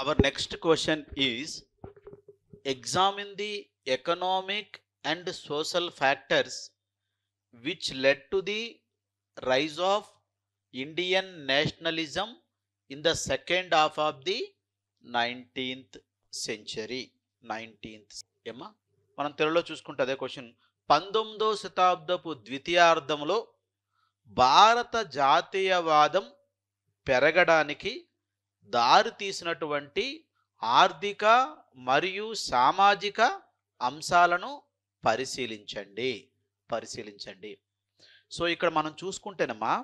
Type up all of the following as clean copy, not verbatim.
Our next question is examine the economic and social factors which led to the rise of Indian nationalism in the second half of the 19th century. 19th ఏమా మనం తెలుగులో చూసుకుంటే అదే question. 19వ శతాబ్దపు ద్వితీయార్థంలో భారత జాతీయవాదం పెరగడానికి దారి తీసినటువంటి ఆర్థిక మరియు సామాజిక అంశాలను పరిశీలించండి. సో ఇక్కడ మనం చూసుకుంటేనమ్మా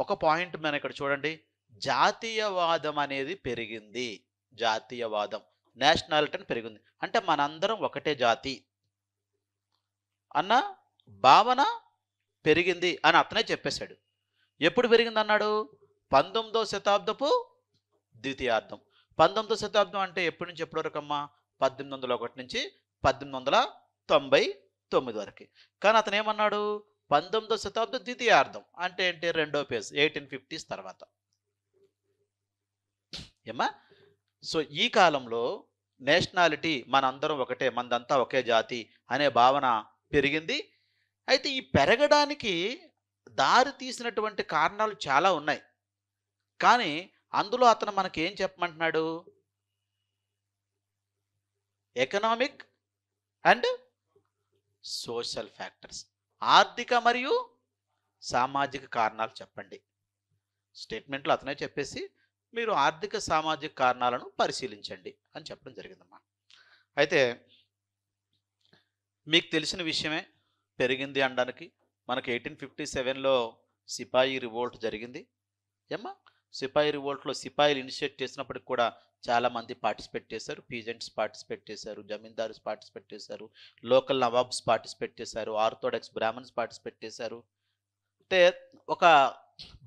ఒక పాయింట్ మనం ఇక్కడ చూడండి, జాతీయవాదం అనేది పెరిగింది. జాతీయవాదం నేషనాలిటీ పెరిగింది అంటే మనందరం ఒకటే జాతి అన్న భావన పెరిగింది అని అతనే చెప్పేశాడు. ఎప్పుడు పెరిగింది అన్నాడు? 19వ శతాబ్దపు ద్వితీయార్థం. 19వ శతాబ్దం అంటే ఎప్పటి నుంచి ఎప్పటి వరకు అమ్మా? 1801 నుంచి 1899 వరకు. కానీ అతను ఏమన్నాడు? 19వ శతాబ్దం ద్వితీయార్థం అంటే ఏంటి? రెండో పేజ్ 1850s తర్వాత ఏమా. సో ఈ కాలంలో నేషనాలిటీ మనందరం ఒకటే, మనదంతా ఒకే జాతి అనే భావన పెరిగింది. అయితే ఈ పెరగడానికి దారి తీసినటువంటి కారణాలు చాలా ఉన్నాయి. కానీ అందులో అతను మనకి ఏం చెప్పమంటున్నాడు? ఎకనామిక్ అండ్ సోషల్ ఫ్యాక్టర్స్, ఆర్థిక మరియు సామాజిక కారణాలు చెప్పండి. స్టేట్మెంట్లో అతనే చెప్పేసి మీరు ఆర్థిక సామాజిక కారణాలను పరిశీలించండి అని చెప్పడం జరిగిందమ్మా. అయితే మీకు తెలిసిన విషయమే, పెరిగింది అనడానికి మనకి 1857లో సిపాయి రివోల్ట్ జరిగింది ఏమ్మా. సిపాయి రివోల్ట్లో సిపాయిలు ఇనిషియేట్ చేసినప్పటికి కూడా చాలామంది పార్టిసిపేట్ చేశారు. పీజెంట్స్ పార్టిసిపేట్ చేశారు, జమీందారుస్ పార్టిసిపేట్ చేశారు, లోకల్ నవాబ్స్ పార్టిసిపేట్ చేశారు, ఆర్థోడాక్స్ బ్రాహ్మణ్స్ పార్టిసిపేట్ చేశారు. అంటే ఒక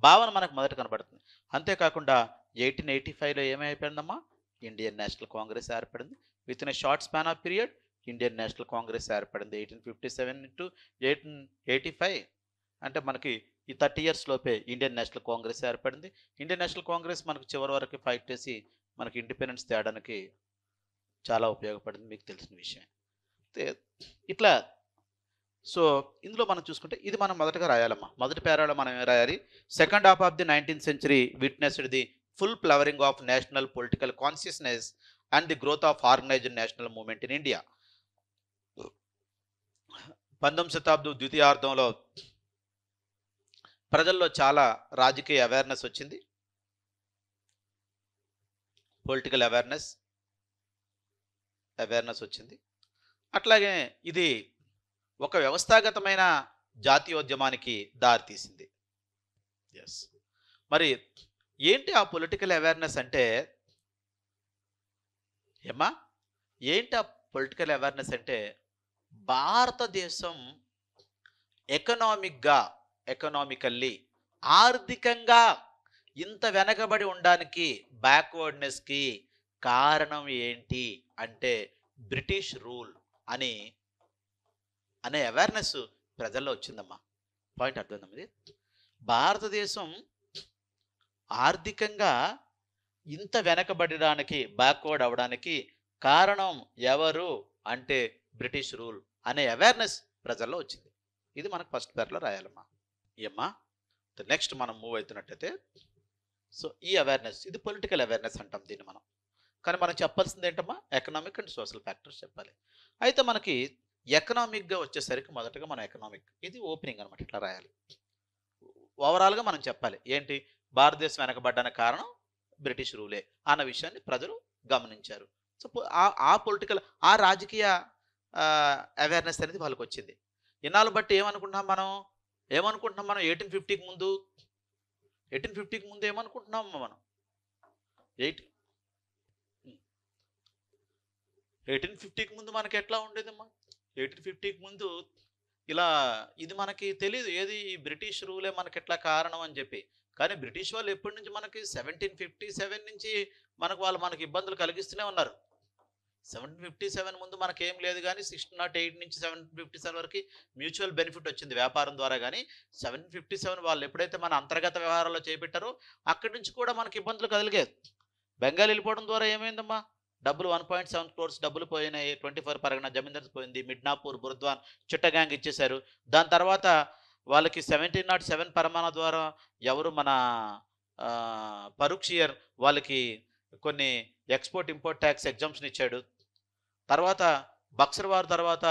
భావన మనకు మొదట కనబడుతుంది. అంతేకాకుండా 1885లో ఏమైపోయిందమ్మా? ఇండియన్ నేషనల్ కాంగ్రెస్ ఏర్పడింది. With in a short span of period Indian national Congress ఏర్పడింది. 1857 టు 1885 అంటే మనకి ఈ 30 years లోపే ఇండియన్ నేషనల్ కాంగ్రెస్ ఏర్పడింది. ఇండియన్ నేషనల్ కాంగ్రెస్ మనకు చివరి వరకు ఫైట్ చేసి మనకి ఇండిపెండెన్స్ తేడానికి చాలా ఉపయోగపడింది, మీకు తెలిసిన విషయం. ఇట్లా సో ఇందులో మనం చూసుకుంటే ఇది మనం మొదటగా రాయాలమ్మా. మొదటి పేరాలో మనం ఏం రాయాలి? Second half of the 19th century witnessed the full flowering of national political consciousness and the growth of organised national movement in India. 19వ శతాబ్దం ద్వితీయార్థంలో ప్రజల్లో చాలా రాజకీయ అవేర్నెస్ వచ్చింది, పొలిటికల్ అవేర్నెస్ వచ్చింది. అట్లాగే ఇది ఒక వ్యవస్థాగతమైన జాతీయోద్యమానికి దారితీసింది. ఎస్, మరి ఏంటి ఆ పొలిటికల్ అవేర్నెస్ అంటే ఏమా? ఏంటి ఆ పొలిటికల్ అవేర్నెస్ అంటే భారతదేశం ఎకనామికల్లీ ఆర్థికంగా ఇంత వెనకబడి ఉండడానికి, బ్యాక్వర్డ్నెస్కి కారణం ఏంటి అంటే బ్రిటిష్ రూల్ అనే అవేర్నెస్ ప్రజల్లో వచ్చిందమ్మా. పాయింట్ అర్థమైందమ్మా. ఇది భారతదేశం ఆర్థికంగా ఇంత వెనకబడడానికి, బ్యాక్వర్డ్ అవడానికి కారణం ఎవరు అంటే బ్రిటిష్ రూల్ అనే అవేర్నెస్ ప్రజల్లో వచ్చింది. ఇది మనకు ఫస్ట్ పేర్లో రాయాలమ్మా. ఏమ్మా, నెక్స్ట్ మనం మూవ్ అవుతున్నట్టయితే సో ఈ అవేర్నెస్, ఇది పొలిటికల్ అవేర్నెస్ అంటాం దీన్ని మనం. కానీ మనం చెప్పాల్సింది ఏంటమ్మా? ఎకనామిక్ అండ్ సోషల్ ఫ్యాక్టర్స్ చెప్పాలి. అయితే మనకి ఎకనామిక్గా వచ్చేసరికి మొదటగా మనం ఎకనామిక్, ఇది ఓపెనింగ్ అనమాట, ఇట్లా రాయాలి. ఓవరాల్గా మనం చెప్పాలి ఏంటి? భారతదేశం వెనకబడ్డానికి కారణం బ్రిటిష్ రూలే అన్న విషయాన్ని ప్రజలు గమనించారు. సో ఆ పొలిటికల్, ఆ రాజకీయ అవేర్నెస్ అనేది వాళ్ళకి వచ్చింది. ఇన్నాళ్ళు బట్టి ఏమనుకుంటున్నాం మనం? 1850కి ముందు ఏమనుకుంటున్నాం మనం? 1850కి ముందు మనకి ఎట్లా ఉండేదమ్మా? 1850కి ముందు ఇలా ఇది మనకి తెలియదు, ఏది ఈ బ్రిటిష్ రూలే మనకి ఎట్లా కారణం అని చెప్పి. కానీ బ్రిటిష్ వాళ్ళు ఎప్పటి నుంచి మనకి 1757 నుంచి మనకి ఇబ్బందులు కలిగిస్తూనే ఉన్నారు. 1757 ముందు మనకేం లేదు, కానీ 1608 నుంచి 1757 వరకు మ్యూచువల్ బెనిఫిట్ వచ్చింది వ్యాపారం ద్వారా. కానీ 1757 వాళ్ళు ఎప్పుడైతే మన అంతర్గత వ్యవహారాల్లో చేపట్టారో అక్కడి నుంచి కూడా మనకి ఇబ్బందులు కలిగేది. బెంగాల్ వెళ్ళిపోవడం ద్వారా ఏమైందమ్మా? డబ్బులు 1.7 క్రోర్స్ డబ్బులు పోయినాయి. 24 పరగన జమీందార్స్ పోయింది. మిడ్నాపూర్, బుర్ద్వాన్ చిట్టగాంగ్ ఇచ్చేశారు. దాని తర్వాత వాళ్ళకి 1707 పరమాణు ద్వారా ఎవరు మన పరుక్షియర్ వాళ్ళకి కొన్ని ఎక్స్‌పోర్ట్, ఇంపోర్ట్ ట్యాక్స్ ఎగ్జామ్షన్ ఇచ్చాడు. తర్వాత బక్సర్ వార్ తర్వాత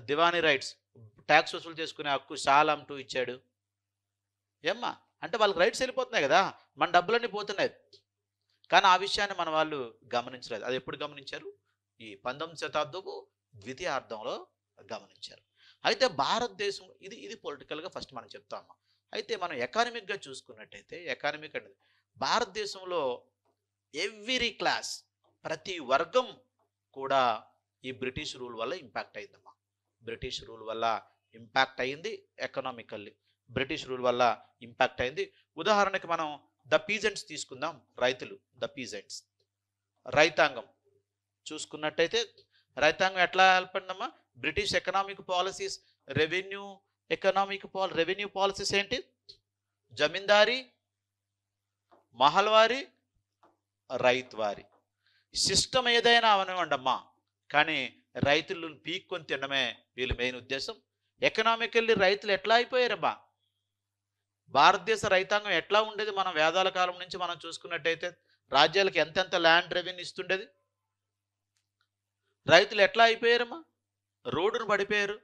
దివానీ రైట్స్ ట్యాక్స్ వసూలు చేసుకునే హక్కు షాలం 2 ఇచ్చాడు. ఏమ్మా? అంటే వాళ్ళకి రైట్స్ వెళ్ళిపోతున్నాయి కదా! మన డబ్బులన్నీ పోతున్నాయి. కానీ ఆ విషయాన్ని మన వాళ్ళు గమనించలేదు. అది ఎప్పుడు గమనించారు? ఈ 19వ శతాబ్దపు ద్వితీయార్ధంలో గమనించారు. అయితే భారతదేశం ఇది పొలిటికల్‌గా ఫస్ట్ మనం చెప్తామమ్మా. అయితే మనం ఎకానమిక్‌గా చూసుకున్నట్టయితే ఎకానమిక్ అనేది భారతదేశంలో ఎవ్రీ క్లాస్ ప్రతి వర్గం కూడా ఈ బ్రిటిష్ రూల్ వల్ల ఇంపాక్ట్ అయిందమ్మా. బ్రిటిష్ రూల్ వల్ల ఇంపాక్ట్ అయింది ఎకనామికల్లీ. బ్రిటిష్ రూల్ వల్ల ఇంపాక్ట్ అయింది. ఉదాహరణకి మనం ద పీజెంట్స్ తీసుకుందాం. రైతులు, ద పీజెంట్స్, రైతాంగం చూసుకున్నట్టయితే రైతాంగం ఎట్లా ఏర్పడిందమ్మా? British economic policies, revenue revenue policies ఏంటి? జమీందారీ, మహల్వారీ, రైతువారి సిస్టమ్ ఏదైనా అవనివ్వండమ్మా, కానీ రైతులు పీక్కొని తినడమే వీళ్ళ మెయిన్ ఉద్దేశం. ఎకనామికల్లీ రైతులు ఎట్లా అయిపోయారమ్మా? భారతదేశ రైతాంగం ఎట్లా ఉండేది? మనం వేదాల కాలం నుంచి మనం చూసుకున్నట్టయితే రాజ్యాలకు ఎంతెంత ల్యాండ్ రెవెన్యూ ఇస్తుండేది. రైతులు ఎట్లా అయిపోయారమ్మా? రోడ్డును పడిపోయారు.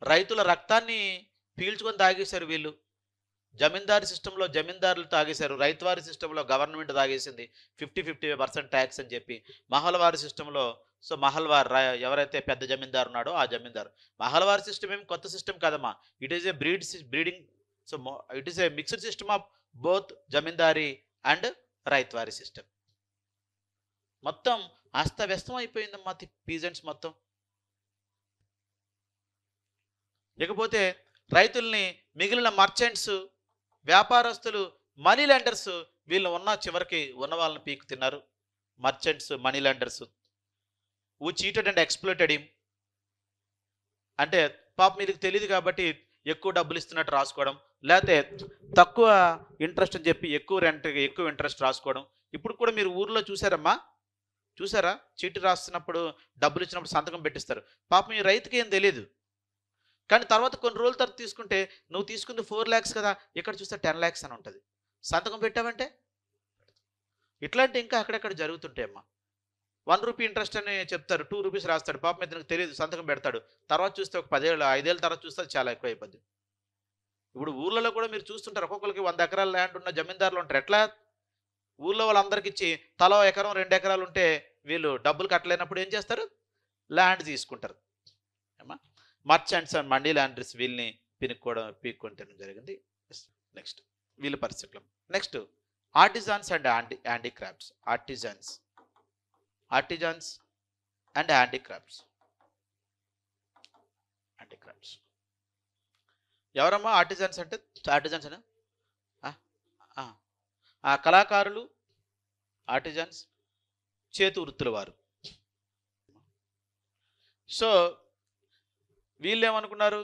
రైతుల రక్తాన్ని పీల్చుకొని తాగేశారు వీళ్ళు. జమీందారీ సిస్టంలో జమీందారులు తాగేశారు. రైతువారి సిస్టంలో గవర్నమెంట్ తాగేసింది 50% ట్యాక్స్ అని చెప్పి. మహల్వారి సిస్టంలో మహల్వార్ ఎవరైతే పెద్ద జమీందారు ఉన్నాడో ఆ జమీందారు. మహల్వారి సిస్టమ్ ఏం కొత్త సిస్టమ్ కాదమ్మా. It is a breeding. It is a mixed system of both zamindari and ryotwari system. మొత్తం అస్తవ్యస్తం అయిపోయిందమ్మా పీజెంట్స్ మొత్తం. ఇకపోతే రైతుల్ని మిగిలిన మర్చెంట్స్, వ్యాపారస్తులు, మనీ లెండర్స్ వీళ్ళు చివరికి ఉన్న వాళ్ళని పీకు తిన్నారు. Merchants, money lenders who cheated and exploited him. అంటే పాపం వీళ్ళకి తెలియదు కాబట్టి ఎక్కువ డబ్బులు ఇస్తున్నట్టు రాసుకోవడం, లేకపోతే తక్కువ ఇంట్రెస్ట్ అని చెప్పి ఎక్కువ ఇంట్రెస్ట్ రాసుకోవడం. ఇప్పుడు కూడా మీరు ఊర్లో చూసారా? చీటీ రాస్తున్నప్పుడు డబ్బులు ఇచ్చినప్పుడు సంతకం పెట్టిస్తారు. పాపం ఈ రైతుకి ఏం తెలియదు. కానీ తర్వాత కొన్ని రోజుల తర్వాత తీసుకుంటే నువ్వు తీసుకుంది 4 lakhs కదా, ఇక్కడ చూస్తే 10 lakhs అని ఉంటుంది. సంతకం పెట్టావంటే ఇట్లాంటి ఇంకా అక్కడెక్కడ జరుగుతుంటాయమ్మా. 1 రూపీ ఇంట్రెస్ట్ అని చెప్తారు, 2 రూపీస్ రాస్తాడు. పాపం ఇతనికి తెలియదు, సంతకం పెడతాడు. తర్వాత చూస్తే ఒక 5 ఏళ్ళ తర్వాత చూస్తే చాలా ఎక్కువ అయిపోద్ది. ఇప్పుడు ఊర్లలో కూడా మీరు చూస్తుంటారు, ఒక్కొక్కరికి 100 ఎకరాల ల్యాండ్ ఉన్న జమీందారులు ఉంటారు. ఎట్లా? ఊర్లో వాళ్ళందరికి ఇచ్చి తలో ఎకరం 2 ఎకరాలు ఉంటే వీళ్ళు డబ్బులు కట్టలేనప్పుడు ఏం చేస్తారు? ల్యాండ్ తీసుకుంటారు. ఏమా? మర్చెంట్స్ అండ్ మనీ ల్యాండర్స్ వీళ్ళని పీక్కొని తినడం జరిగింది. నెక్స్ట్ వీళ్ళ పరిస్థితులు. Next artisans and handicrafts. Artisans and handicrafts. ఎవరమ్మా ఆర్టిజాన్స్ అంటే? ఆర్టిజాన్స్ అనే కళాకారులు, ఆర్టిజాన్స్, చేతి వృత్తుల వారు. సో వీళ్ళు ఏమనుకున్నారు?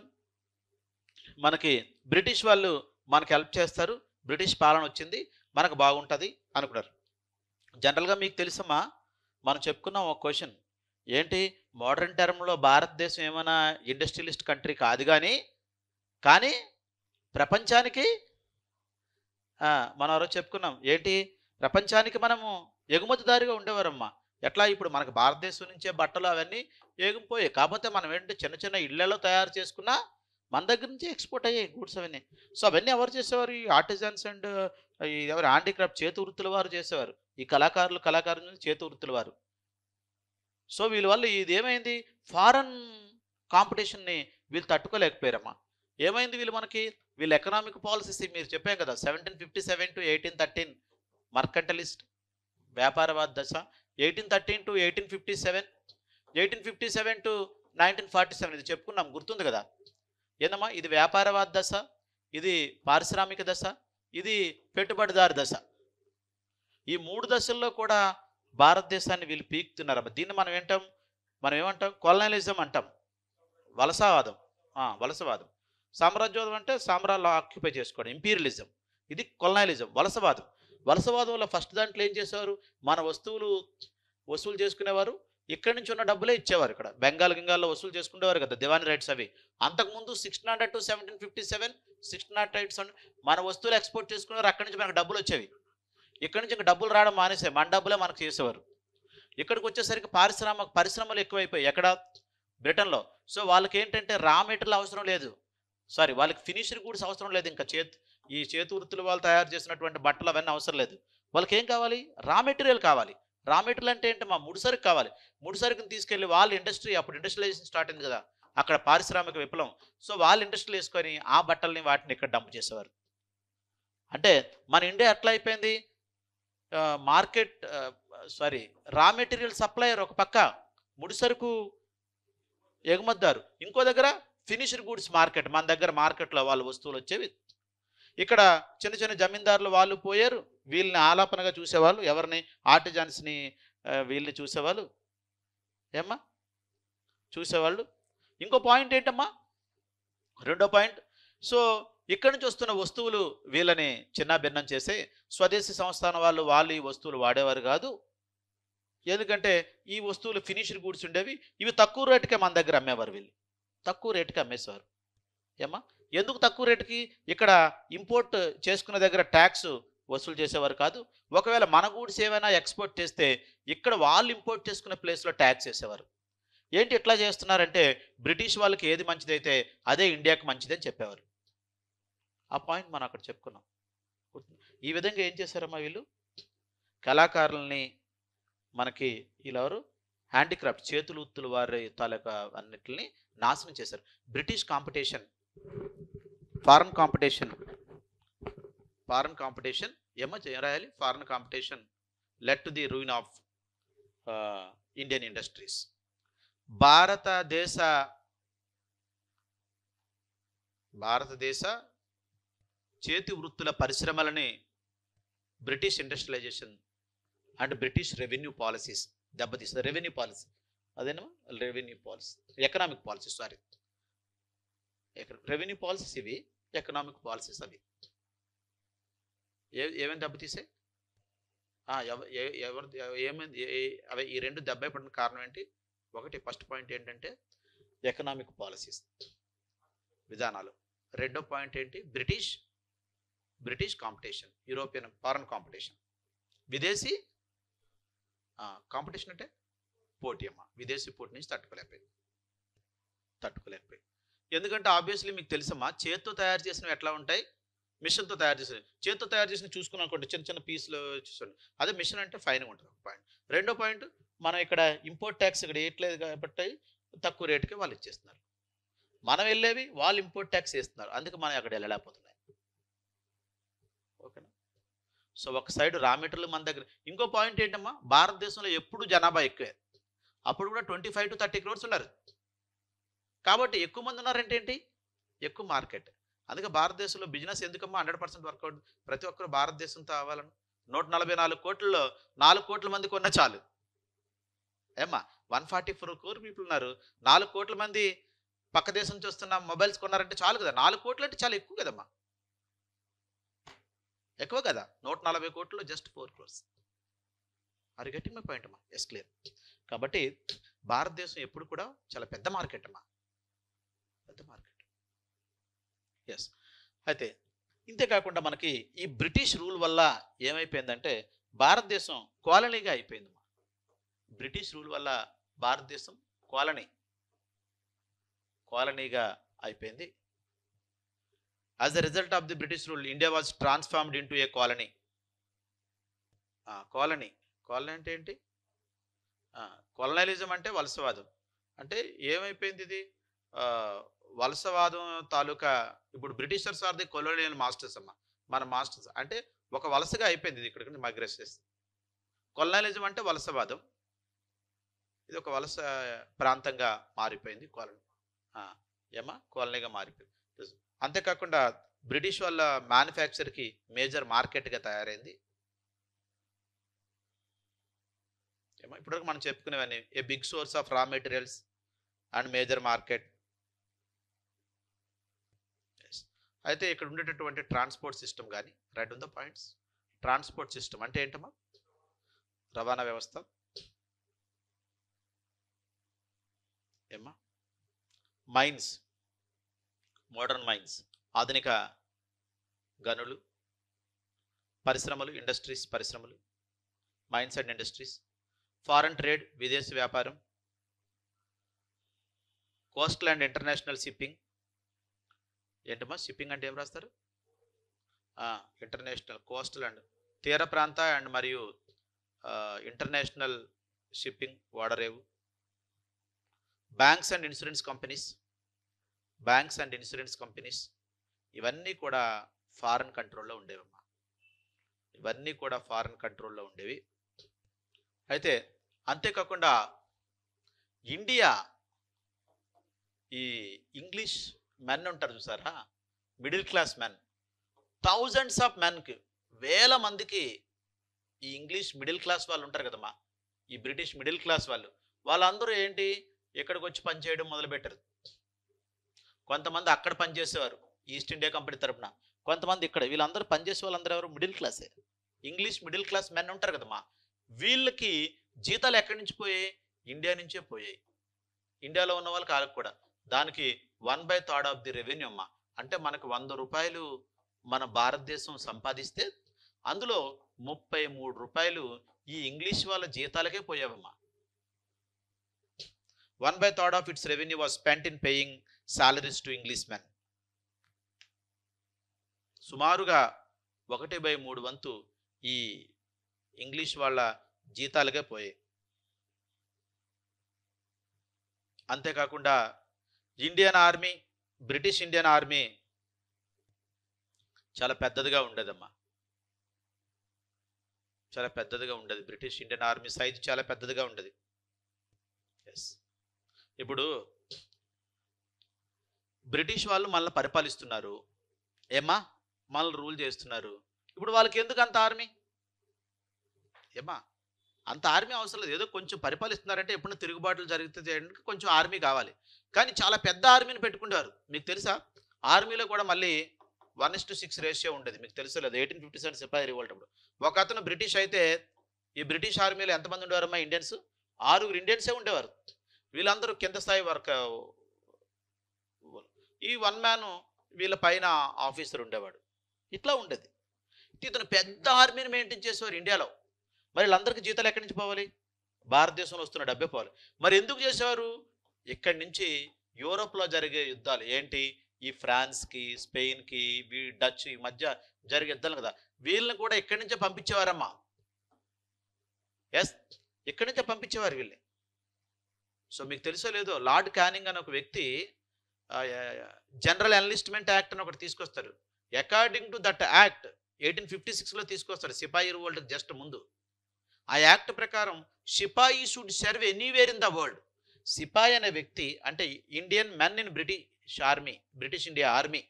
మనకి బ్రిటిష్ వాళ్ళు మనకు హెల్ప్ చేస్తారు, బ్రిటిష్ పాలన వచ్చింది, మనకు బాగుంటుంది అనుకున్నారు. జనరల్గా మీకు తెలుసమ్మా, మనం చెప్పుకున్నాం ఒక క్వశ్చన్ ఏంటి? మోడర్న్ టర్మ్లో భారతదేశం ఏమైనా ఇండస్ట్రియలిస్ట్ కంట్రీ కాదు, కానీ ప్రపంచానికి మనం ఎవరో చెప్పుకున్నాం ఏంటి? ప్రపంచానికి మనము ఎగుమతిదారిగా ఉండేవారమ్మా. ఎట్లా? ఇప్పుడు మనకు భారతదేశం నుంచే బట్టలు అవన్నీ ఏగిపోయాయి. కాకపోతే మనం ఏంటంటే చిన్న చిన్న ఇళ్లలో తయారు చేసుకున్నా మన దగ్గర నుంచి ఎక్స్పోర్ట్ అయ్యాయి గూడ్స్ అవన్నీ. సో అవన్నీ ఎవరు చేసేవారు? ఈ ఆర్టిజన్స్ అండ్ ఎవరు హ్యాండీక్రాఫ్ట్ చేతి వృత్తుల వారు చేసేవారు. ఈ కళాకారులు చేతి వృత్తుల వారు. సో వీళ్ళ వల్ల ఇది ఏమైంది? ఫారెన్ కాంపిటీషన్ని వీళ్ళు తట్టుకోలేకపోయారమ్మా. ఏమైంది? వీళ్ళ ఎకనామిక్ పాలసీస్ మీరు చెప్పాం కదా, 1757 to 1813 మర్కంటలిస్ట్ వ్యాపారవాద దశ, 1813 to 1857, 1857 to 1947 ఇది చెప్పుకున్నాం, గుర్తుంది కదా? ఏందమ్మా? ఇది వ్యాపారవాద దశ, ఇది పారిశ్రామిక దశ, ఇది పెట్టుబడిదారు దశ. ఈ 3 దశల్లో కూడా భారతదేశాన్ని వీళ్ళు పీకుతున్నారమ్మా. దీన్ని మనం ఏమంటాం? కొలనలిజం అంటాం, వలసవాదం. సామ్రాజ్యవాదం అంటే సామ్రాజ్యాలు ఆక్యుపై చేసుకోవడం, ఇంపీరియలిజం. ఇది కొలనలిజం, వలసవాదం. వలసవాదంలో ఫస్ట్ దాంట్లో ఏం చేసేవారు, మన వస్తువులు వసూలు చేసుకునేవారు, ఇక్కడి నుంచి ఉన్న డబ్బులే ఇచ్చేవారు. ఇక్కడ గింగాల్లో వసూలు చేసుకునేవారు కదా దివానీ రైట్స్ అవి. అంతకుముందు 1600 టు 1757, 1608 మన వస్తువులు ఎక్స్పోర్ట్ చేసుకునేవారు, అక్కడి నుంచి మనకు డబ్బులు వచ్చేవి. ఇక్కడి నుంచి ఇంకా డబ్బులు రావడం మానేసాయి, మన డబ్బులే మనకు చేసేవారు. ఇక్కడికి వచ్చేసరికి పరిశ్రమలు ఎక్కువైపోయాయి. ఎక్కడ? బ్రిటన్లో. సో వాళ్ళకి ఏంటంటే రా మెటీరియల్ అవసరం లేదు, సారీ వాళ్ళకి ఫినిష్డ్ గూడ్స్ అవసరం లేదు, ఇంకా ఈ చేతి వృత్తులు వాళ్ళు తయారు చేసినటువంటి బట్టలు అవన్నీ అవసరం లేదు. వాళ్ళకి ఏం కావాలి? రా మెటీరియల్ కావాలి. రా మెటీరియల్ అంటే ఏంటి? ముడిసరుకు కావాలి. ముడిసరుకుని తీసుకెళ్ళి వాళ్ళ ఇండస్ట్రీ, అప్పుడు ఇండస్ట్రియలైజేషన్ స్టార్ట్ అయింది కదా, అక్కడ పారిశ్రామిక విప్లవం. సో వాళ్ళు ఇండస్ట్రీలు వేసుకొని ఆ బట్టల్ని వాటిని ఇక్కడ డంప్ చేసేవారు. అంటే మన ఇండియా ఎట్లా అయిపోయింది? Market sorry raw material supplier ఒక పక్క, ముడిసరుకు ఎగుమతిదారు ఇంకో దగ్గర, ఫినిష్డ్ గూడ్స్ మార్కెట్ మన దగ్గర, మార్కెట్లో వాళ్ళ వస్తువులు వచ్చేవి. ఇక్కడ చిన్న చిన్న జమీందారులు వాళ్ళు పోయారు, వీళ్ళని ఆలాపనగా చూసేవాళ్ళు, ఎవరిని? ఆర్టిజాన్స్ని, వీళ్ళని చూసేవాళ్ళు. ఏమ్మా చూసేవాళ్ళు. ఇంకో పాయింట్ ఏంటమ్మా, రెండో పాయింట్, సో ఇక్కడి నుంచి వస్తున్న వస్తువులు వీళ్ళని చిన్న భిన్నం చేసే స్వదేశీ సంస్థానం వాళ్ళు ఈ వస్తువులు వాడేవారు కాదు. ఎందుకంటే ఈ వస్తువులు ఫినిష్డ్ గూడ్స్ ఉండేవి, ఇవి తక్కువ రేటుకే మన దగ్గర అమ్మేవారు, వీళ్ళు తక్కువ రేటుకి అమ్మేసేవారు. ఏమ్మా ఎందుకు తక్కువ రేటుకి? ఇక్కడ ఇంపోర్ట్ చేసుకునే దగ్గర ట్యాక్స్ వసూలు చేసేవారు కాదు. ఒకవేళ మన గూడ్స్ ఏమైనా ఎక్స్పోర్ట్ చేస్తే ఇక్కడ వాళ్ళు ఇంపోర్ట్ చేసుకునే ప్లేస్లో ట్యాక్స్ వేసేవారు. ఏంటి ఇట్లా చేస్తున్నారంటే, బ్రిటిష్ వాళ్ళకి ఏది మంచిదైతే అదే ఇండియాకి మంచిదని చెప్పేవారు. ఆ పాయింట్ మనం అక్కడ చెప్పుకున్నాం. ఈ విధంగా ఏం చేశారమ్మా వీళ్ళు? కళాకారుల్ని మనకి వీళ్ళెవరు? హ్యాండిక్రాఫ్ట్, చేతులు ఉత్తులు వారి తాలూకా అన్నిటిని నాశనం చేశారు. బ్రిటిష్ కాంపిటీషన్, ఫారెన్ కాంపిటీషన్ ఏమో రాయాలి, foreign competition led to the ruin of Indian industries. భారతదేశ చేతి వృత్తుల పరిశ్రమలని British industrialisation and British revenue policies దెబ్బతీస్తుంది. రెవెన్యూ పాలసీ అదేనా? Revenue policy, economic policy, sorry revenue policies ఇవి, ఎకనామిక్ పాలసీస్ అవి. ఏమేమి దెబ్బతీసాయి? ఎవరు ఏమైంది? అవి ఈ రెండు దెబ్బ పడిన కారణం ఏంటి? ఒకటి, ఫస్ట్ పాయింట్ ఏంటంటే ఎకనామిక్ పాలసీస్ విధానాలు. రెండో పాయింట్ ఏంటి? British competition, European foreign competition. విదేశీ కాంపిటీషన్ అంటే పోటీ అమ్మ, విదేశీ పోటీ నుంచి తట్టుకోలేకపోయింది. ఎందుకంటే ఆబ్వియస్లీ మీకు తెలుసమ్మా, చేత్తో తయారు చేసినవి ఎట్లా ఉంటాయి, మిషన్తో తయారు చేసినవి. చేత్తో తయారు చేసిన చూసుకుని అనుకోండి, చిన్న చిన్న పీసులు చూసుకోండి, అదే మిషన్ అంటే ఫైన్ ఉంటుంది. ఒక పాయింట్. రెండో పాయింట్, మనం ఇక్కడ ఇంపోర్ట్ ట్యాక్స్ ఇక్కడ వేయట్లేదు కాబట్టి తక్కువ రేటుకి వాళ్ళు ఇచ్చేస్తున్నారు. మనం వెళ్ళేవి వాళ్ళు ఇంపోర్ట్ ట్యాక్స్ వేస్తున్నారు, అందుకే మనం అక్కడ వెళ్ళలేకపోతున్నాయి. ఓకేనా? సో ఒక సైడ్ రా మెటీరియల్ మన దగ్గర. ఇంకో పాయింట్ ఏంటమ్మా, భారతదేశంలో ఎప్పుడు జనాభా ఎక్కువే, అప్పుడు కూడా 25 to 30 crores ఉన్నారు. కాబట్టి ఎక్కువ మంది ఉన్నారంటే ఏంటి? ఎక్కువ మార్కెట్. అందుకే భారతదేశంలో బిజినెస్ ఎందుకమ్మా 100% వర్కౌట్? ప్రతి ఒక్కరు భారతదేశంతో అవ్వాలని. 144 కోట్లలో 4 కోట్ల మంది కొన్నా చాలు. ఏమ్మా 144 crore పీపుల్ ఉన్నారు, 4 కోట్ల మంది పక్క దేశం నుంచి వస్తున్న మొబైల్స్ కొన్నారంటే చాలు కదా. 4 కోట్లు అంటే చాలా ఎక్కువ కదమ్మా, ఎక్కువ కదా. 140 కోట్లు just 4 crores. Are getting my point అమ్మా? Yes, clear. కాబట్టి భారతదేశం ఎప్పుడు కూడా చాలా పెద్ద మార్కెట్ అమ్మా, పెద్ద మార్కెట్. ఎస్. అయితే ఇంతేకాకుండా మనకి ఈ బ్రిటిష్ రూల్ వల్ల ఏమైపోయిందంటే భారతదేశం కాలనీగా అయిపోయిందమ్మా. బ్రిటిష్ రూల్ వల్ల భారతదేశం కాలనీగా అయిపోయింది. As a result of the British rule, India was transformed into A colony. Colony అంటే ఏంటి? కొలనలిజం అంటే వలసవాదం. అంటే ఏమైపోయింది ఇది? వలసవాదం తాలూకా, ఇప్పుడు Britishers are the colonial masters అమ్మ, మన మాస్టర్స్ అంటే ఒక వలసగా అయిపోయింది ఇది, ఇక్కడికి మైగ్రేట్ చేస్తుంది. కొలనలిజం అంటే వలసవాదం, ఇది ఒక వలస ప్రాంతంగా మారిపోయింది కాలనీ. కాలనీగా మారిపోయింది. అంతేకాకుండా బ్రిటిష్ వాళ్ళ మ్యానుఫ్యాక్చర్కి మేజర్ మార్కెట్గా తయారైంది. ఇప్పుడు మనం చెప్పుకునేవన్నీ a big source of raw materials and major market. అయితే ఇక్కడ ఉండేటటువంటి ట్రాన్స్పోర్ట్ సిస్టమ్ కానీ, right on the points, transport system అంటే ఏంటమ్మా? రవాణా వ్యవస్థ. ఏమ్మా? మైన్స్, మోడర్న్ మైన్స్, ఆధునిక గనులు, పరిశ్రమలు, ఇండస్ట్రీస్, పరిశ్రమలు, mines and industries, foreign trade, విదేశీ వ్యాపారం, కోస్టల్ అండ్ ఇంటర్నేషనల్ షిప్పింగ్. ఏంటమ్మా షిప్పింగ్ అంటే ఏం రాస్తారు? ఇంటర్నేషనల్, కోస్టల్ అండ్ తీర ప్రాంత అండ్ మరియు international shipping Vadarevu. Banks and insurance companies, banks and insurance companies ఇవన్నీ కూడా ఫారెన్ కంట్రోల్లో ఉండేవమ్మా. ఇవన్నీ కూడా ఫారెన్ కంట్రోల్లో ఉండేవి. అయితే అంతేకాకుండా ఇండియా ఈ ఇంగ్లీష్ మెన్ ఉంటారు చూసారా, middle class men, thousands of మెన్కి, వేల మందికి ఈ ఇంగ్లీష్ మిడిల్ క్లాస్ వాళ్ళు ఉంటారు కదమ్మా, ఈ బ్రిటిష్ మిడిల్ క్లాస్ వాళ్ళందరూ ఏంటి ఇక్కడికి వచ్చి పనిచేయడం మొదలుపెట్టారు. కొంతమంది అక్కడ పనిచేసేవారు ఈస్ట్ ఇండియా కంపెనీ తరపున, కొంతమంది ఇక్కడ. వీళ్ళందరూ పనిచేసే వాళ్ళందరూ ఎవరు? మిడిల్ క్లాసే. ఇంగ్లీష్ మిడిల్ క్లాస్ మెన్ ఉంటారు కదమ్మా, వీళ్ళకి జీతాలు ఎక్కడి నుంచి పోయాయి? ఇండియా నుంచే పోయాయి. ఇండియాలో ఉన్న వాళ్ళకి వాళ్ళకి కూడా. దానికి 1/3 ఆఫ్ ది రెవెన్యూ అమ్మా. అంటే మనకు 100 రూపాయలు మన భారతదేశం సంపాదిస్తే అందులో 33 రూపాయలు ఈ ఇంగ్లీష్ వాళ్ళ జీతాలకే పోయావమ్మా. 1/3 of it's revenue was spent in paying salaries to English men. సుమారుగా 1/3 వంతు ఈ ఇంగ్లీష్ వాళ్ళ జీతాలకే పోయాయి. అంతేకాకుండా Indian army, British Indian army చాలా పెద్దదిగా ఉండేదమ్మా, చాలా పెద్దదిగా ఉండేది. బ్రిటిష్ ఇండియన్ ఆర్మీ సైజు చాలా పెద్దదిగా ఉండేది. ఎస్, ఇప్పుడు బ్రిటిష్ వాళ్ళు మనల్ని పరిపాలిస్తున్నారు ఏమ్మా, మనల్ని రూల్ చేస్తున్నారు. ఇప్పుడు వాళ్ళకి ఎందుకు అంత ఆర్మీ ఏమ్మా? అంత ఆర్మీ అవసరం లేదు. ఏదో కొంచెం పరిపాలిస్తున్నారంటే ఎప్పుడైనా తిరుగుబాట్లు జరిగితే చేయడానికి కొంచెం ఆర్మీ కావాలి. కానీ చాలా పెద్ద ఆర్మీని పెట్టుకుంటారు. మీకు తెలుసా ఆర్మీలో కూడా మళ్ళీ 1:6 రేషియో ఉండేది. మీకు తెలుసు లేదు? 1857 సిపాయి రివోల్ట్ అప్పుడు ఒక అతను బ్రిటిష్ అయితే, ఈ బ్రిటిష్ ఆర్మీలో ఎంతమంది ఉండేవారమ్మా? ఇండియన్స్ 6 ఇండియన్సే ఉండేవారు. వీళ్ళందరూ కింద స్థాయి వర్క్. ఈ 1 మ్యాన్ వీళ్ళ పైన ఆఫీసర్ ఉండేవాడు. ఇట్లా ఉండేది. ఇతను పెద్ద ఆర్మీని మెయింటైన్ చేసేవారు ఇండియాలో. మరి వీళ్ళందరికీ జీతాలు ఎక్కడి నుంచి పోవాలి? భారతదేశంలో వస్తున్న డబ్బే పోవాలి. మరి ఎందుకు చేసేవారు? ఇక్కడి నుంచి యూరోప్లో జరిగే యుద్ధాలు ఏంటి, ఈ ఫ్రాన్స్కి, స్పెయిన్కి, డచ్ ఈ మధ్య జరిగే యుద్ధాలు కదా, వీళ్ళని కూడా ఇక్కడి నుంచే పంపించేవారమ్మా. ఎస్, ఇక్కడి నుంచే పంపించేవారు వీళ్ళని. సో మీకు తెలుసో లేదో, లార్డ్ క్యానింగ్ అనే ఒక వ్యక్తి జనరల్ ఎన్లిస్ట్మెంట్ యాక్ట్ అని ఒకటి తీసుకొస్తారు. అకార్డింగ్ టు దట్ యాక్ట్ 1856లో తీసుకొస్తాడు, సిపాయి రివోల్ట్కి జస్ట్ ముందు. ఆ యాక్ట్ ప్రకారం sepoy should serve anywhere in the world. సిపాయి అనే వ్యక్తి అంటే Indian men in British army, British India army,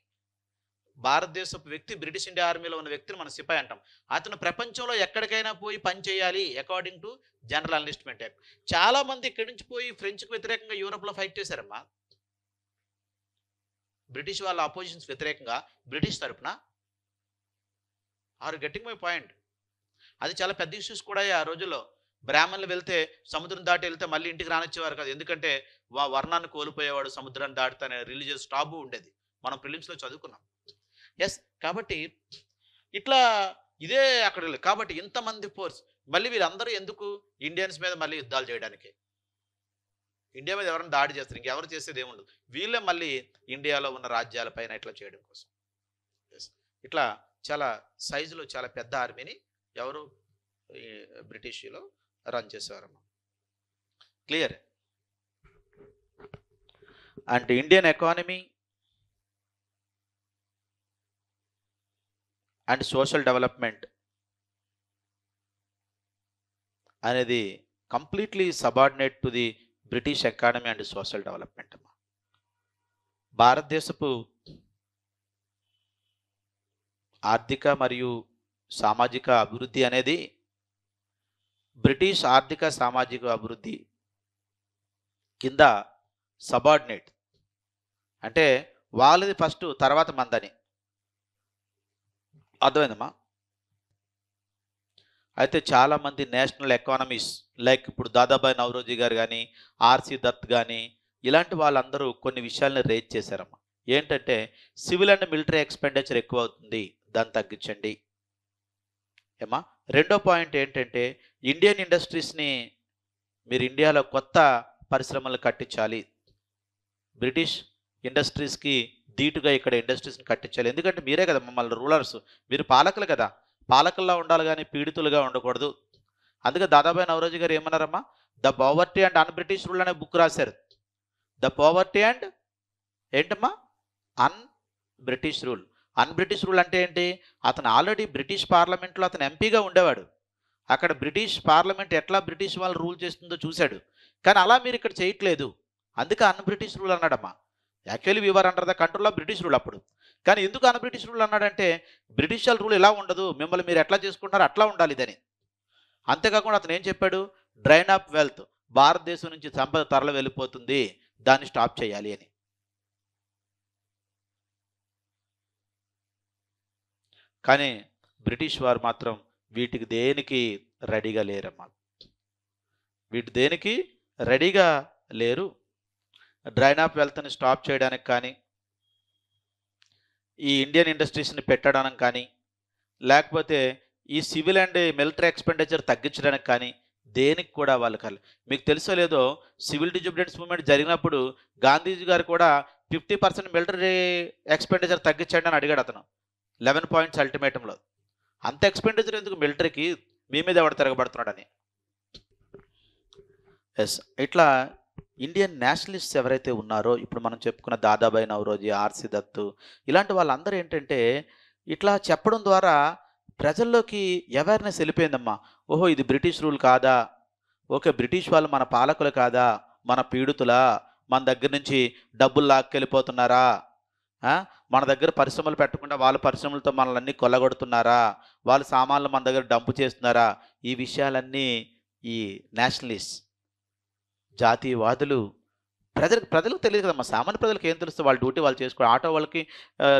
భారతదేశపు వ్యక్తి బ్రిటిష్ ఇండియా ఆర్మీలో ఉన్న వ్యక్తిని మనం సిపాయి అంటాం. అతను ప్రపంచంలో ఎక్కడికైనా పోయి పని చేయాలి according to general enlistment act. చాలా మంది ఇక్కడి నుంచి పోయి ఫ్రెంచ్కి వ్యతిరేకంగా యూరోప్లో ఫైట్ చేశారమ్మా. బ్రిటిష్ వాళ్ళ అపోజిషన్స్ వ్యతిరేకంగా బ్రిటిష్ తరపున. Are getting my point? అది చాలా పెద్ద ఇష్యూస్ కూడా ఆ రోజుల్లో. బ్రాహ్మణులు వెళ్తే సముద్రం దాటి వెళ్తే మళ్ళీ ఇంటికి రానిచ్చేవారు కాదు. ఎందుకంటే వర్ణాన్ని కోల్పోయేవాడు సముద్రాన్ని దాటితేనే. రిలీజియస్ టాబు ఉండేది. మనం ప్రిలిమ్స్లో చదువుకున్నాం. ఎస్, కాబట్టి ఇట్లా ఇదే అక్కడ. కాబట్టి ఇంతమంది ఫోర్స్ మళ్ళీ వీళ్ళందరూ ఎందుకు? ఇండియన్స్ మీద మళ్ళీ యుద్ధాలు చేయడానికి. ఇండియా మీద ఎవరైనా దాడి చేస్తారు, ఇంకెవరు చేసేది ఏముండదు. వీళ్ళే మళ్ళీ ఇండియాలో ఉన్న రాజ్యాలపైన ఇట్లా చేయడం కోసం. ఎస్, ఇట్లా చాలా సైజులో చాలా పెద్ద ఆర్మీని ఎవరు బ్రిటిష్లో రన్ చేసేవారమ్మా. Clear? And Indian economy and social development అనేది completely subordinate to the British economy and social development అమ్మా. భారతదేశపు ఆర్థిక మరియు సామాజిక అభివృద్ధి అనేది బ్రిటిష్ ఆర్థిక సామాజిక అభివృద్ధి కింద సబార్డినేట్. అంటే వాళ్ళది ఫస్ట్, తర్వాత మందని. అర్థమైందమ్మా? అయితే చాలామంది నేషనల్ ఎకానమీస్ లైక్ ఇప్పుడు దాదాబాయి నౌరోజీ గారు కానీ, ఆర్‌సి దత్ కానీ ఇలాంటి వాళ్ళందరూ కొన్ని విషయాలను రేజ్ చేశారమ్మా. ఏంటంటే సివిల్ అండ్ మిలిటరీ ఎక్స్‌పెండిచర్ ఎక్కువ అవుతుంది. దాన్ని తగ్గించండి. ఏమ్మా? రెండో పాయింట్ ఏంటంటే ఇండియన్ ఇండస్ట్రీస్‌ని మీరు ఇండియాలో కొత్త పరిశ్రమలు కట్టించాలి. బ్రిటిష్ ఇండస్ట్రీస్‌కి ధీటుగా ఇక్కడ ఇండస్ట్రీస్‌ని కట్టించాలి. ఎందుకంటే మీరే కదా మమ్మల్ని రూలర్స్. మీరు పాలకులు కదా! పాలకుల్లా ఉండాలి గానీ పీడితులుగా ఉండకూడదు. అందుకే దాదాబాయి నౌరోజీ గారు ఏమన్నారమ్మా? 'The poverty and un British rule' అనే బుక్ రాశారు. ద పావర్టీ అండ్ ఏంటమ్మా? Un British rule. Un British rule అంటే ఏంటి? అతను ఆల్రెడీ బ్రిటిష్ పార్లమెంట్‌లో అతను ఎంపీగా ఉండేవాడు. అక్కడ బ్రిటిష్ పార్లమెంట్ ఎట్లా బ్రిటిష్ వాళ్ళు రూల్ చేస్తుందో చూసాడు. కానీ అలా మీరు ఇక్కడ చేయట్లేదు. అందుకే అన్ బ్రిటిష్ రూల్ అన్నాడమ్మా. Actually we were under the control of British rule అప్పుడు. కానీ ఎందుకు అన్ బ్రిటిష్ రూల్ అన్నాడంటే బ్రిటిష్ వాళ్ళ రూల్ ఇలా ఉండదు. మిమ్మల్ని మీరు ఎట్లా చేసుకుంటారో అట్లా ఉండాలి ఇదని. అంతేకాకుండా అతను ఏం చెప్పాడు? డ్రైన్ ఆఫ్ వెల్త్, భారతదేశం నుంచి సంపద తరలి వెళ్ళిపోతుంది. దాన్ని స్టాప్ చేయాలి అని. కానీ బ్రిటిష్ వారు మాత్రం వీటికి దేనికి రెడీగా లేరమ్మా. వీటి దేనికి రెడీగా లేరు. డ్రైన్ ఆఫ్ వెల్త్‌ని స్టాప్ చేయడానికి కానీ, ఈ ఇండియన్ ఇండస్ట్రీస్‌ని పెట్టడానికి కానీ, లేకపోతే ఈ సివిల్ అండ్ మిలిటరీ ఎక్స్‌పెండిచర్ తగ్గించడానికి కానీ, దేనికి కూడా వాళ్ళు మీకు తెలుసో లేదో సివిల్ డిజోబిడియన్స్ మూవ్‌మెంట్ జరిగినప్పుడు గాంధీజీ గారు కూడా 50% మిలిటరీ ఎక్స్‌పెండిచర్ తగ్గించండి అని అడిగాడు అతను. 11 పాయింట్స్ అల్టిమేటంలో. అంత ఎక్స్‌పెండిచర్ ఎందుకు మిలిటరీకి? మీ మీద ఎవడు తిరగబడుతున్నాడని. యెస్. ఇట్లా ఇండియన్ నేషనలిస్ట్స్ ఎవరైతే ఉన్నారో ఇప్పుడు మనం చెప్పుకున్న దాదాబాయి నౌరోజీ, ఆర్‌సి దత్తు ఇలాంటి వాళ్ళందరూ ఏంటంటే ఇట్లా చెప్పడం ద్వారా ప్రజల్లోకి అవేర్‌నెస్ వెళ్ళిపోయిందమ్మా. ఓహో! ఇది బ్రిటిష్ రూల్ కాదా? ఓకే. బ్రిటిష్ వాళ్ళు మన పాలకులు కాదా? మన పీడితులా? మన దగ్గర నుంచి డబ్బులు లాక్కెళ్ళిపోతున్నారా? ఆ! మన దగ్గర పరిశ్రమలు పెట్టకుండా వాళ్ళ పరిశ్రమలతో మనల్ని కొల్లగొడుతున్నారా? వాళ్ళ సామాన్లు మన దగ్గర డంప్ చేస్తున్నారా? ఈ విషయాలన్నీ ఈ నేషనలిస్ట్ జాతీయవాదులు ప్రజలకు తెలియదు కదమ్మా. సామాన్య ప్రజలకు ఏం తెలుస్తుంది? వాళ్ళ డ్యూటీ వాళ్ళు చేసుకో ఆటో వాళ్ళకి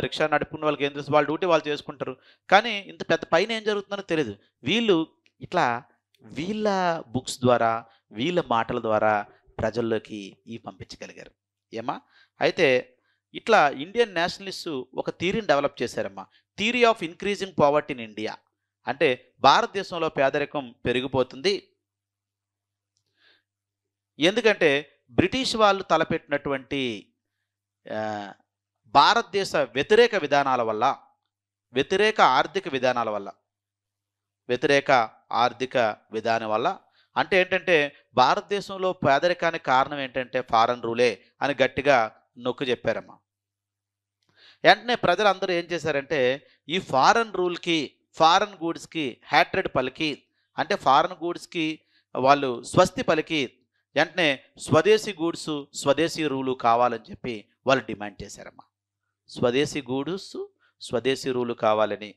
రిక్షా నడుపుకునే వాళ్ళకి ఏం తెలుసు? వాళ్ళ డ్యూటీ వాళ్ళు చేసుకుంటారు. కానీ ఇంత పెద్ద పైన ఏం జరుగుతుందో తెలీదు. వీళ్ళు ఇట్లా వీళ్ళ బుక్స్ ద్వారా, వీళ్ళ మాటల ద్వారా ప్రజల్లోకి పంపించగలిగారు. ఏమ్మా? అయితే ఇట్లా ఇండియన్ నేషనలిస్టు ఒక థియరీని డెవలప్ చేశారమ్మా. Theory of increasing poverty in India. అంటే భారతదేశంలో పేదరికం పెరిగిపోతుంది. ఎందుకంటే బ్రిటిష్ వాళ్ళు తలపెట్టినటువంటి భారతదేశ వ్యతిరేక విధానాల వల్ల, వ్యతిరేక ఆర్థిక విధానం వల్ల అంటే ఏంటంటే భారతదేశంలో పేదరికానికి కారణం ఏంటంటే ఫారెన్ రూలే అని గట్టిగా నొక్కి చెప్పారమ్మా. వెంటనే ప్రజలందరూ ఏం చేశారంటే ఈ ఫారెన్ రూల్‌కి, ఫారెన్ గూడ్స్‌కి హ్యాట్రెడ్ పలికి అంటే ఫారెన్ గూడ్స్‌కి వాళ్ళు స్వస్తి పలికి వెంటనే స్వదేశీ గూడ్సు, స్వదేశీ రూలు కావాలని చెప్పి వాళ్ళు డిమాండ్ చేశారమ్మా. స్వదేశీ గూడ్స్, స్వదేశీ రూలు కావాలని.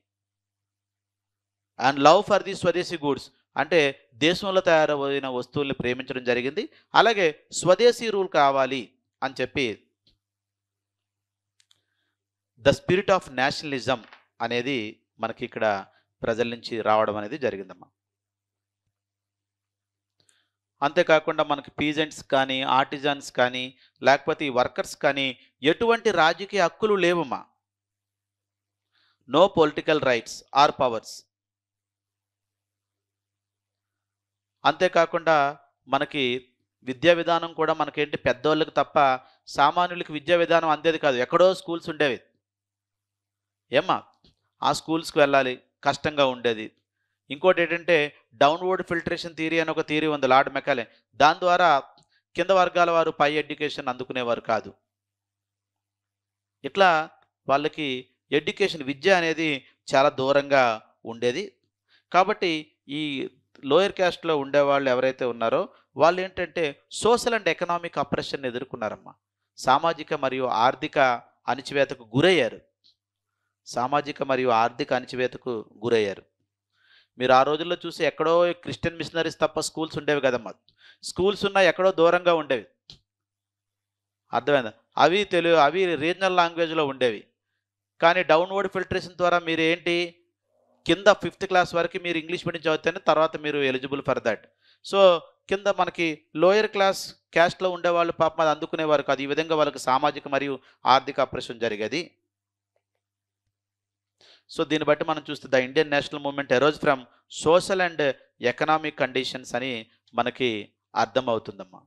అండ్ లవ్ ఫర్ ది స్వదేశీ గూడ్స్ అంటే దేశంలో తయారైన వస్తువుల్ని ప్రేమించడం జరిగింది. అలాగే స్వదేశీ రూల్ కావాలి అని చెప్పి ద స్పిరిట్ ఆఫ్ నేషనలిజం అనేది మనకి ఇక్కడ ప్రజల నుంచి రావడం అనేది జరిగిందమ్మా. అంతేకాకుండా మనకి పీజెంట్స్ కానీ, ఆర్టిజన్స్ కానీ, లేకపోతే ఈ వర్కర్స్ కానీ ఎటువంటి రాజకీయ హక్కులు లేవమ్మా. No political rights or powers. అంతేకాకుండా మనకి విద్యా విధానం కూడా మనకేంటి పెద్దోళ్ళకి తప్ప సామాన్యులకి విద్యా విధానం అందేది కాదు. ఎక్కడో స్కూల్స్ ఉండేవి. ఏమ్మా? ఆ స్కూల్స్‌కి వెళ్ళాలి. కష్టంగా ఉండేది. ఇంకోటి ఏంటంటే డౌన్వర్డ్ ఫిల్టరేషన్ థియరీ అని ఒక థియరీ ఉంది లార్డ్ మెకాలే. దాని ద్వారా కింద వర్గాల వారు పై ఎడ్యుకేషన్ అందుకునేవారు కాదు. ఇట్లా వాళ్ళకి ఎడ్యుకేషన్ విద్య అనేది చాలా దూరంగా ఉండేది. కాబట్టి ఈ లోయర్ క్యాస్ట్‌లో ఉండేవాళ్ళు ఎవరైతే ఉన్నారో వాళ్ళు ఏంటంటే సోషల్ అండ్ ఎకనామిక్ అప్రెషన్ ఎదుర్కొన్నారమ్మా. సామాజిక మరియు ఆర్థిక అణిచివేతకు గురయ్యారు. మీరు ఆ రోజుల్లో చూసి ఎక్కడో క్రిస్టియన్ మిషనరీస్ తప్ప స్కూల్స్ ఉండేవి కదమ్మా. స్కూల్స్ ఉన్నా ఎక్కడో దూరంగా ఉండేవి. అర్థమైందా? అవి రీజనల్ లాంగ్వేజ్‌లో ఉండేవి. కానీ డౌన్వర్డ్ ఫిల్టరేషన్ ద్వారా మీరు ఏంటి కింద 5th క్లాస్ వరకు మీరు ఇంగ్లీష్ మీడియం చదివితేనే తర్వాత మీరు ఎలిజిబుల్ ఫర్ దట్. సో కింద మనకి లోయర్ క్లాస్ క్యాస్ట్లో ఉండేవాళ్ళు పాపం అది అందుకునేవారు కాదు. ఈ విధంగా వాళ్ళకి సామాజిక మరియు ఆర్థిక అప్రెషన్ జరిగేది. సో దీన్ని బట్టి మనం చూస్తే the Indian national movement arose from social and economic conditions అని మనకి అర్థం అవుతుందమ్మా.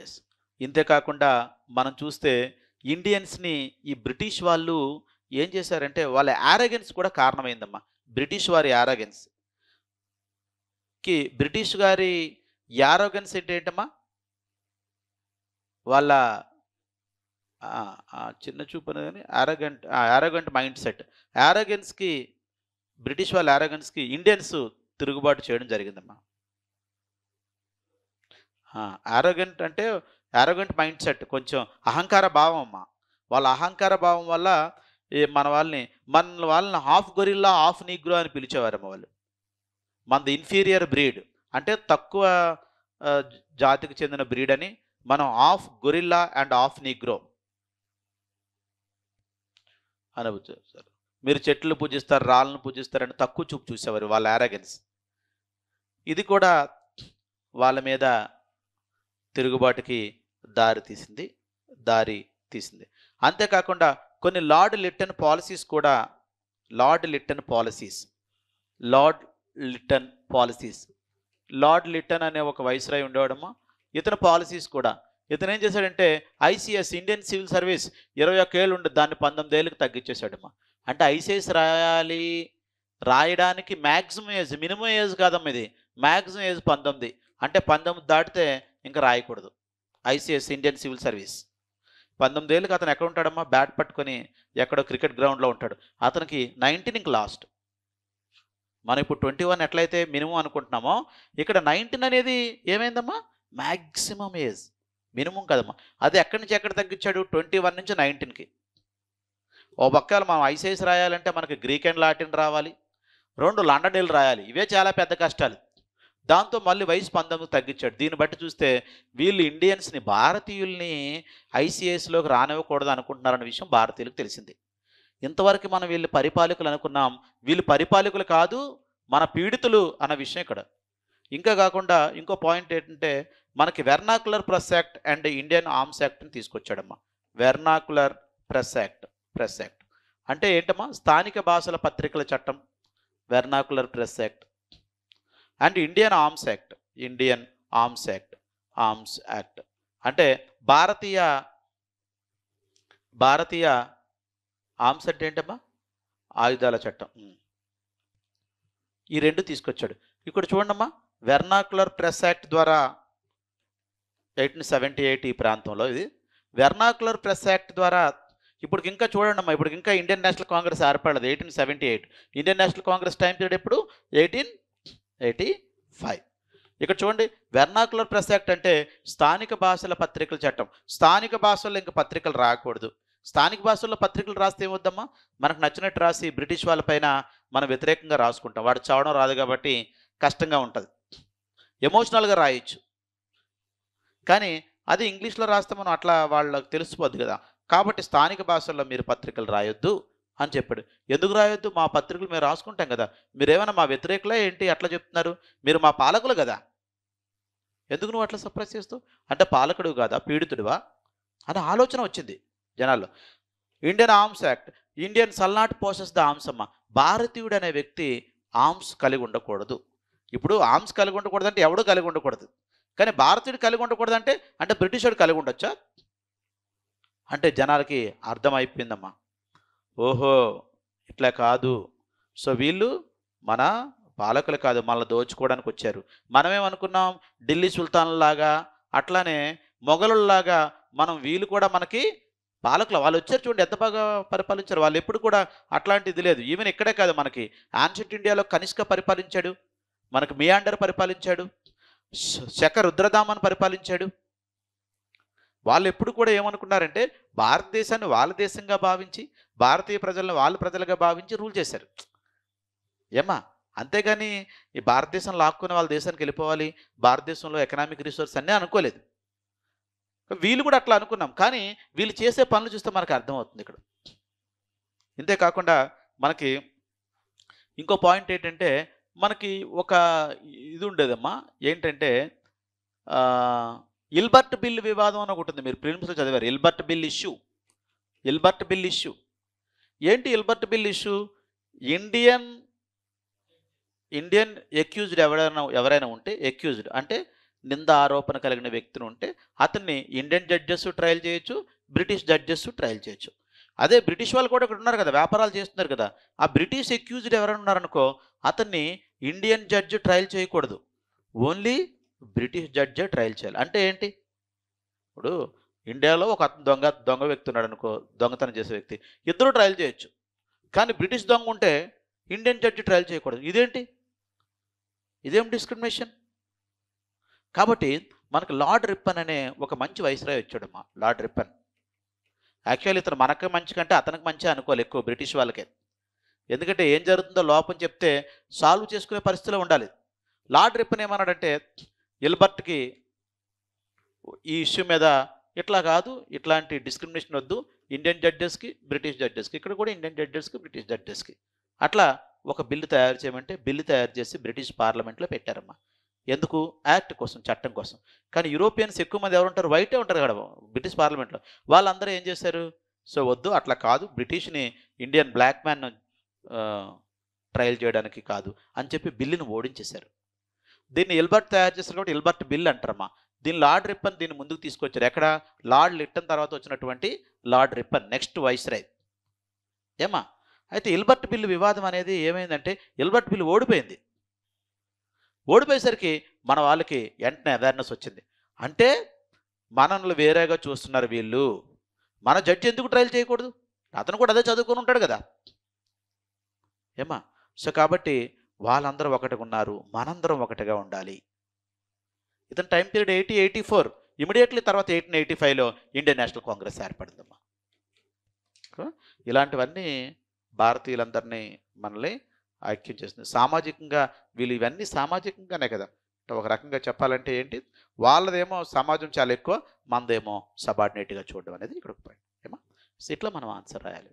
ఎస్. ఇంతేకాకుండా మనం చూస్తే ఇండియన్స్ని ఈ బ్రిటిష్ వాళ్ళు ఏం చేశారంటే వాళ్ళ యారగెన్స్ కూడా కారణమైందమ్మా. బ్రిటిష్ వారి యారగెన్స్కి బ్రిటిష్ గారి యారోగెన్స్ ఏంటమ్మా, వాళ్ళ చిన్న చూపు అనేది యారోగెంట్ మైండ్ సెట్. బ్రిటిష్ వాళ్ళ యారోగెన్స్కి ఇండియన్స్ తిరుగుబాటు చేయడం జరిగిందమ్మా. యారోగెంట్ మైండ్ సెట్, కొంచెం అహంకార భావం అమ్మా. వాళ్ళ అహంకార భావం వల్ల మన వాళ్ళని హాఫ్ గొరిల్లా హాఫ్ నీగ్రో అని పిలిచేవారమ్మ వాళ్ళు. మనది ఇన్ఫీరియర్ బ్రీడ్ అంటే తక్కువ జాతికి చెందిన బ్రీడ్ అని, మనం half gorilla and half negro అనవచ్చు. మీరు చెట్లు పూజిస్తారు, రాళ్ళను పూజిస్తారని తక్కువ చూపు చూసేవారు వాళ్ళ యారగెన్స్. ఇది కూడా వాళ్ళ మీద తిరుగుబాటుకి దారి తీసింది. అంతేకాకుండా కొన్ని లార్డ్ లిట్టన్ అనే ఒక వైస్రాయ్ ఉండేవాడమ్మా. ఇతని పాలసీస్ కూడా, ఇతను ఏం చేశాడంటే ఐసీఎస్ ఇండియన్ సివిల్ సర్వీస్ 21 ఏళ్ళు ఉండదు, దాన్ని 19 ఏళ్ళకి తగ్గించేశాడమ్మా. అంటే ఐసీఎస్ రాయడానికి మ్యాక్సిమం ఏజ్, మినిమం ఏజ్ కాదమ్మా ఇది, మ్యాక్సిమం ఏజ్ 19. అంటే 19 దాటితే ఇంకా రాయకూడదు ఐసీఎస్ ఇండియన్ సివిల్ సర్వీస్. 19 ఏళ్ళకి అతను ఎక్కడ ఉంటాడమ్మా, బ్యాట్ పట్టుకొని ఎక్కడో క్రికెట్ గ్రౌండ్లో ఉంటాడు. అతనికి 19 ఇంక లాస్ట్. మనం ఇప్పుడు 21 ఎట్లయితే మినిమం అనుకుంటున్నామో, ఇక్కడ 19 అనేది ఏమైందమ్మా, మ్యాక్సిమం ఏజ్, మినిమం కదమ్మా. అది ఎక్కడి నుంచి ఎక్కడ తగ్గించాడు, 21 నుంచి 19కి. ఓ పక్కన మనం ఐసీఎస్ రాయాలంటే మనకి గ్రీక్ అండ్ లాటిన్ రావాలి, 2 లండన్ వెళ్ళి రాయాలి, ఇవే చాలా పెద్ద కష్టాలు. దాంతో మళ్ళీ వయసు 19 తగ్గించాడు. దీన్ని బట్టి చూస్తే వీళ్ళు ఇండియన్స్ని, భారతీయుల్ని ఐసీఎస్లోకి రానివ్వకూడదు అనుకుంటున్నారన్న విషయం భారతీయులకు తెలిసింది. ఇంతవరకు మనం వీళ్ళు పరిపాలకులు అనుకున్నాం, వీళ్ళు పరిపాలకులు కాదు, మన పీడితులు అన్న విషయం ఇక్కడ. ఇంకా కాకుండా ఇంకో పాయింట్ ఏంటంటే మనకి vernacular press act and Indian arms యాక్ట్ని తీసుకొచ్చాడమ్మా. వెర్నాకులర్ ప్రెస్ యాక్ట్ అంటే ఏంటమ్మా, స్థానిక భాషల పత్రికల చట్టం, vernacular press act and Indian arms act అంటే భారతీయ ఆర్మ్స్ అంటే ఏంటమ్మా, ఆయుధాల చట్టం. ఈ 2 తీసుకొచ్చాడు. ఇక్కడ చూడండమ్మా, వెర్నాకులర్ ప్రెస్ యాక్ట్ ద్వారా 1878 ఈ ప్రాంతంలో ఇది వెర్నాకులర్ ప్రెస్ యాక్ట్ ద్వారా ఇప్పుడు ఇంకా చూడండి అమ్మా, ఇప్పుడు ఇంకా ఇండియన్ నేషనల్ కాంగ్రెస్ ఏర్పడలేదు 1878. Indian national congress time period ఎప్పుడు 1885. ఇక్కడ చూడండి, వెర్నాకులర్ ప్రెస్ యాక్ట్ అంటే స్థానిక భాషల పత్రికల చట్టం. స్థానిక భాషల్లో ఇంకా పత్రికలు రాకూడదు. స్థానిక భాషల్లో పత్రికలు రాస్తే ఏమవుద్దమ్మా, మనకు నచ్చినట్టు రాసి బ్రిటిష్ వాళ్ళపైన మనం వ్యతిరేకంగా రాసుకుంటాం. వాడు చదవడం రాదు కాబట్టి కష్టంగా ఉంటుంది, ఎమోషనల్గా రాయొచ్చు. కానీ అది ఇంగ్లీష్లో రాస్తే మనం అట్లా వాళ్ళకి తెలిసిపోద్ది కదా. కాబట్టి స్థానిక భాషల్లో మీరు పత్రికలు రాయొద్దు అని చెప్పాడు. ఎందుకు రాయొద్దు, మా పత్రికలు మేము రాసుకుంటాం కదా, మీరేమైనా మా వ్యతిరేకులే ఏంటి అట్లా చెప్తున్నారు, మీరు మా పాలకులు కదా, ఎందుకు నువ్వు అట్లా సప్రెస్ చేస్తావు అంటే పాలకుడు కాదా పీడితుడివా అనే ఆలోచన వచ్చింది జనాల్లో. Indian arms act, Indian shall not possess the arms అమ్మ. భారతీయుడు అనే వ్యక్తి ఆర్మ్స్ కలిగి ఉండకూడదు. ఇప్పుడు ఆర్మ్స్ కలిగి ఉండకూడదు అంటే ఎవడూ కలిగి ఉండకూడదు, కానీ భారతీయుడు కలిగి ఉండకూడదు అంటే బ్రిటిషుడు కలిగి ఉండొచ్చా అంటే జనాలకి అర్థమైపోయిందమ్మా. ఓహో ఇట్లా కాదు, సో వీళ్ళు మన పాలకులు కాదు, మనల్ని దోచుకోవడానికి వచ్చారు. మనమేమనుకున్నాం, ఢిల్లీ సుల్తాన్లాగా అట్లానే మొఘలుల్లాగా వీళ్ళు కూడా మనకి పాలకులు. వాళ్ళు వచ్చారు చూడండి, ఎంత బాగా పరిపాలించారు. వాళ్ళు ఎప్పుడు కూడా అట్లాంటిది లేదు. ఈవెన్ ఇక్కడే కాదు, మనకి యాన్షియంట్ ఇండియాలో కనిష్క పరిపాలించాడు, మనకు మియాండర్ పరిపాలించాడు, శక రుద్రదామన్ పరిపాలించాడు. వాళ్ళు ఎప్పుడు కూడా ఏమనుకున్నారంటే భారతదేశాన్ని వాళ్ళ దేశంగా భావించి, భారతీయ ప్రజలను వాళ్ళ ప్రజలుగా భావించి రూల్ చేశారు ఏమా. అంతేగాని ఈ భారతదేశం లాక్కుని వాళ్ళ దేశానికి వెళ్ళిపోవాలి, భారతదేశంలో ఎకనామిక్ రిసోర్స్ అన్నీ అనుకోలేదు. వీళ్ళు కూడా అట్లా అనుకున్నాం, కానీ వీళ్ళు చేసే పనులు చూస్తే మనకు అర్థమవుతుంది ఇక్కడ. ఇంతే కాకుండా మనకి ఇంకో పాయింట్ ఏంటంటే, మనకి ఒక ఇది ఉండేదమ్మా. ఏంటంటే ఇల్బర్ట్ బిల్ వివాదం అని ఒకటి ఉంది. మీరు ప్రిలిమ్స్‌లో చదివారు. Ilbert bill issue. Ilbert bill issue. ఏంటి Ilbert bill issue? Indian Indian accused ఎవరైనా ఉంటే, అక్యూజ్డ్ అంటే నింద ఆరోపణ కలిగిన వ్యక్తిని ఉంటే అతన్ని ఇండియన్ జడ్జెస్ ట్రయల్ చేయొచ్చు, బ్రిటిష్ జడ్జెస్ ట్రయల్ చేయొచ్చు. అదే బ్రిటిష్ వాళ్ళు కూడా ఇక్కడ ఉన్నారు కదా, వ్యాపారాలు చేస్తున్నారు కదా. ఆ బ్రిటిష్ అక్యూజ్డ్ ఎవరైనా ఉన్నారనుకో, అతన్ని ఇండియన్ జడ్జి ట్రయల్ చేయకూడదు. ఓన్లీ బ్రిటిష్ జడ్జే ట్రయల్ చేయాలి. అంటే ఏంటి? ఇప్పుడు ఇండియాలో ఒక అతను దొంగ వ్యక్తి ఉన్నాడు అనుకో, దొంగతనం చేసే వ్యక్తి, ఇద్దరు ట్రయల్ చేయొచ్చు. కానీ బ్రిటిష్ దొంగ ఉంటే ఇండియన్ జడ్జి ట్రయల్ చేయకూడదు. ఇదేం డిస్క్రిమినేషన్? కాబట్టి మనకు లార్డ్ రిప్పన్ అనే ఒక మంచి వైస్రాయ్ వచ్చాడమ్మా. లార్డ్ రిప్పన్ యాక్చువల్లీ ఇతను మనకు మంచి కంటే అతనికి మంచి అనుకోవాలి ఎక్కువ బ్రిటిష్ వాళ్ళకే. ఎందుకంటే ఏం జరుగుతుందో లోపం చెప్తే సాల్వ్ చేసుకునే పరిస్థితిలో ఉండాలి. లార్డ్ రిప్పన్ ఏమన్నాడంటే, ఇల్బర్ట్కి ఈ ఇష్యూ మీద ఇట్లా కాదు, ఇట్లాంటి డిస్క్రిమినేషన్ వద్దు, ఇండియన్ జడ్జెస్కి బ్రిటిష్ జడ్జెస్కి, ఇక్కడ కూడా ఇండియన్ జడ్జెస్కి బ్రిటిష్ జడ్జెస్కి అట్లా ఒక బిల్లు తయారు చేయమంటే బిల్లు తయారు చేసి బ్రిటిష్ పార్లమెంట్లో పెట్టారమ్మా. ఎందుకు? యాక్ట్ కోసం, చట్టం కోసం. కానీ యూరోపియన్స్ ఎక్కువ మంది ఎవరుంటారు? వైటే ఉంటారు కదా బ్రిటిష్ పార్లమెంట్లో. వాళ్ళందరూ ఏం చేశారు? సో వద్దు, అట్లా కాదు, బ్రిటిష్ని ఇండియన్ బ్లాక్ మ్యాన్ ట్రయల్ చేయడానికి కాదు అని చెప్పి బిల్లుని ఓడించేశారు. దీన్ని ఇల్బర్ట్ తయారు చేశారు కాబట్టి ఇల్బర్ట్ బిల్ అంటారమ్మా. దీన్ని లార్డ్ రిప్పన్ దీన్ని ముందుకు తీసుకొచ్చారు. ఎక్కడ? లార్డ్ లిట్టన్ తర్వాత వచ్చినటువంటి లార్డ్ రిప్పన్ నెక్స్ట్ వైస్రాయ్. ఏమా? అయితే ఇల్బర్ట్ బిల్లు వివాదం అనేది ఏమైందంటే, ఇల్బర్ట్ బిల్లు ఓడిపోయింది. ఓడిపోయేసరికి మన వాళ్ళకి వెంటనే అవేర్నెస్ వచ్చింది. అంటే మనల్ని వేరేగా చూస్తున్నారు వీళ్ళు, మన జడ్జి ఎందుకు ట్రయల్ చేయకూడదు? అతను కూడా అదే చదువుకొని ఉంటాడు కదా. ఏమా? సో కాబట్టి వాళ్ళందరూ ఒకటిగా ఉన్నారు, మనందరం ఒకటిగా ఉండాలి. ఇతని టైం పీరియడ్ 1884. ఇమీడియట్లీ తర్వాత 1885లో ఇండియన్ నేషనల్ కాంగ్రెస్ ఏర్పడిందమ్మా. ఇలాంటివన్నీ భారతీయులందరినీ మనల్ని ఐక్యం చేస్తుంది. సామాజికంగా వీళ్ళు ఇవన్నీ సామాజికంగానే కదా. ఒక రకంగా చెప్పాలంటే ఏంటి, వాళ్ళదేమో సమాజం చాలా ఎక్కువ, మనదేమో సబార్డినేట్గా చూడడం అనేది ఇక్కడ ఒక పాయింట్. ఏమో ఇట్లా మనం ఆన్సర్ రాయాలి.